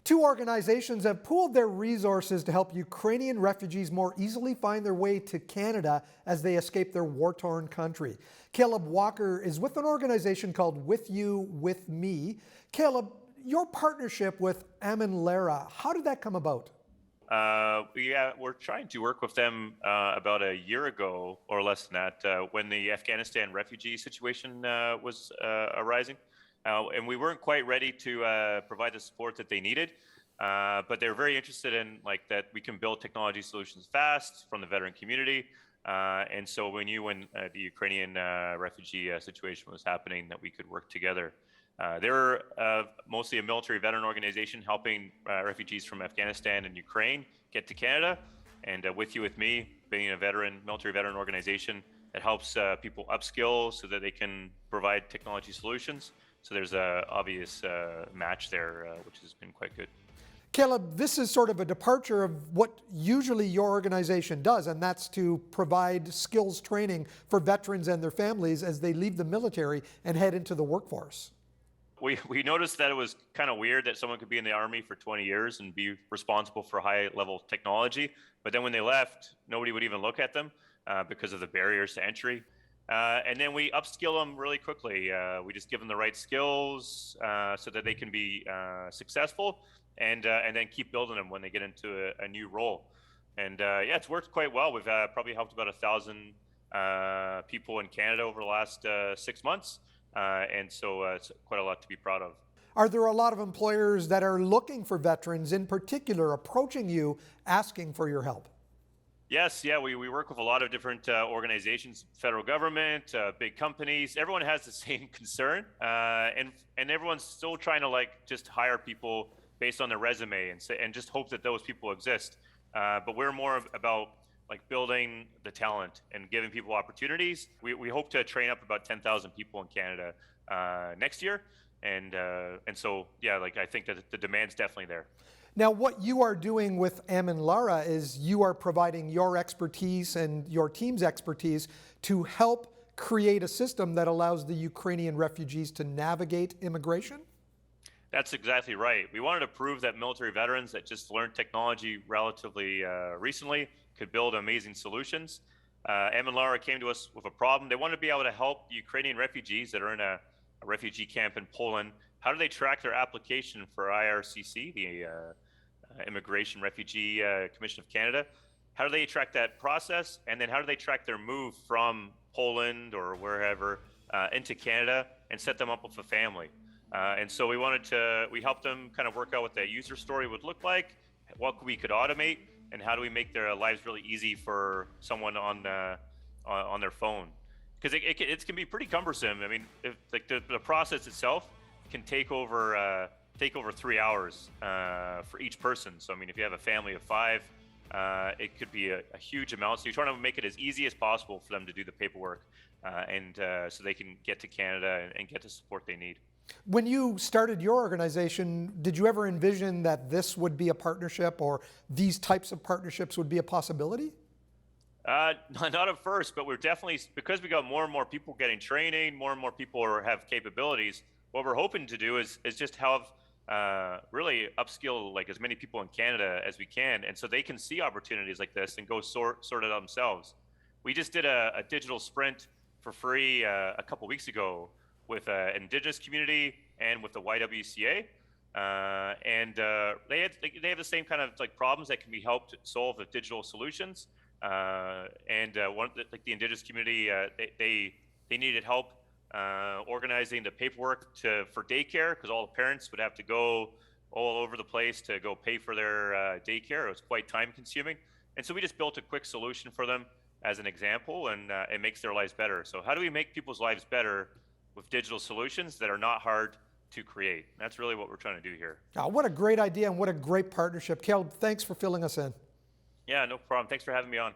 Two organizations have pooled their resources to help Ukrainian refugees more easily find their way to Canada as they escape their war-torn country. Caleb Walker is with an organization called With You, With Me. Caleb, your partnership with Amin Lara, how did that come about? We're trying to work with them about a year ago or less than that when the Afghanistan refugee situation was arising. And we weren't quite ready to provide the support that they needed, but they were very interested in that we can build technology solutions fast from the veteran community. And so we knew when the Ukrainian refugee situation was happening that we could work together. They're mostly a military veteran organization helping refugees from Afghanistan and Ukraine get to Canada. And With You, With Me, being a military veteran organization that helps people upskill so that they can provide technology solutions. So there's an obvious match there, which has been quite good. Caleb, this is sort of a departure of what usually your organization does, and that's to provide skills training for veterans and their families as they leave the military and head into the workforce. We noticed that it was kind of weird that someone could be in the Army for 20 years and be responsible for high-level technology, but then when they left, nobody would even look at them because of the barriers to entry. And then we upskill them really quickly. We just give them the right skills so that they can be successful, and then keep building them when they get into a new role. And yeah, it's worked quite well. We've probably helped about 1,000 people in Canada over the last 6 months. And so it's quite a lot to be proud of. Are there a lot of employers that are looking for veterans, in particular, approaching you, asking for your help? Yes, yeah, we work with a lot of different organizations, federal government, big companies. Everyone has the same concern, and everyone's still trying to just hire people based on their resume and just hope that those people exist. But we're more about building the talent and giving people opportunities. We hope to train up about 10,000 people in Canada next year, and so yeah, I think that the demand's definitely there. Now, what you are doing with Amin Lara is you are providing your expertise and your team's expertise to help create a system that allows the Ukrainian refugees to navigate immigration? That's exactly right. We wanted to prove that military veterans that just learned technology relatively recently could build amazing solutions. Amin Lara came to us with a problem. They wanted to be able to help the Ukrainian refugees that are in a refugee camp in Poland. How do they track their application for IRCC, the Immigration Refugee Commission of Canada? How do they track that process? And then how do they track their move from Poland or wherever into Canada and set them up with a family? And so we helped them kind of work out what that user story would look like, what we could automate, and how do we make their lives really easy for someone on their phone? Because it can be pretty cumbersome. I mean, the process itself can take over 3 hours for each person. So I mean, if you have a family of 5, it could be a huge amount. So you're trying to make it as easy as possible for them to do the paperwork, and so they can get to Canada and get the support they need. When you started your organization, did you ever envision that this would be a partnership, or these types of partnerships would be a possibility? Not at first, but we're definitely, because we got more and more people getting training, more and more people have capabilities. What we're hoping to do is just have really upskill as many people in Canada as we can, and so they can see opportunities like this and go sort it out themselves. We just did a digital sprint for free a couple weeks ago with an Indigenous community and with the YWCA, and they have the same kind of problems that can be helped solve with digital solutions. One the Indigenous community, they needed help organizing the paperwork for daycare, because all the parents would have to go all over the place to go pay for their daycare. It was quite time consuming, and so we just built a quick solution for them as an example, and it makes their lives better. So how do we make people's lives better with digital solutions that are not hard to create? That's really what we're trying to do here. Oh, what a great idea and what a great partnership. Cale, thanks for filling us in. Yeah, no problem. Thanks for having me on.